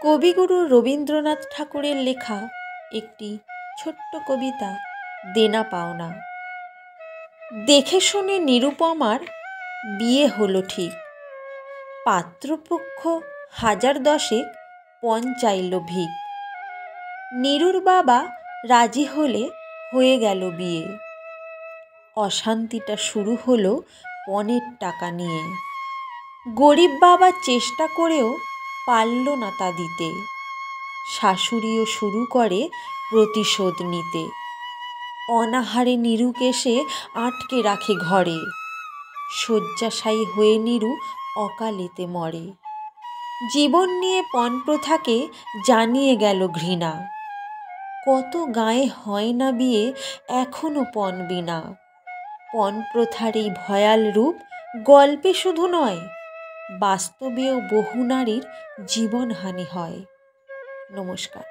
কবিগুরু রবীন্দ্রনাথ ঠাকুরের লেখা একটি ছোট্ট কবিতা দেনা পাওনা। দেখে শুনে নিরুপমার বিয়ে হলো ঠিক, পাত্রপক্ষ 1000 পণ চাইল ভিক। নীরুর বাবা রাজি হলে হয়ে গেল বিয়ে। অশান্তিটা শুরু হলো পণের টাকা নিয়ে। গরিব বাবা চেষ্টা করেও পারল না তা দিতে। শাশুড়িও শুরু করে প্রতিশোধ নিতে। অনাহারে নীরুকে সে আটকে রাখে ঘরে। শয্যাশায়ী হয়ে নীরু অকালেতে মরে। জীবন নিয়ে পণ প্রথাকে জানিয়ে গেল ঘৃণা। কত গায়ে হয় না বিয়ে এখনো পণ বিনা। পণ প্রথার এই ভয়াল রূপ গল্পে শুধু নয়, বাস্তবেও বহু নারীর জীবনহানি হয়। নমস্কার।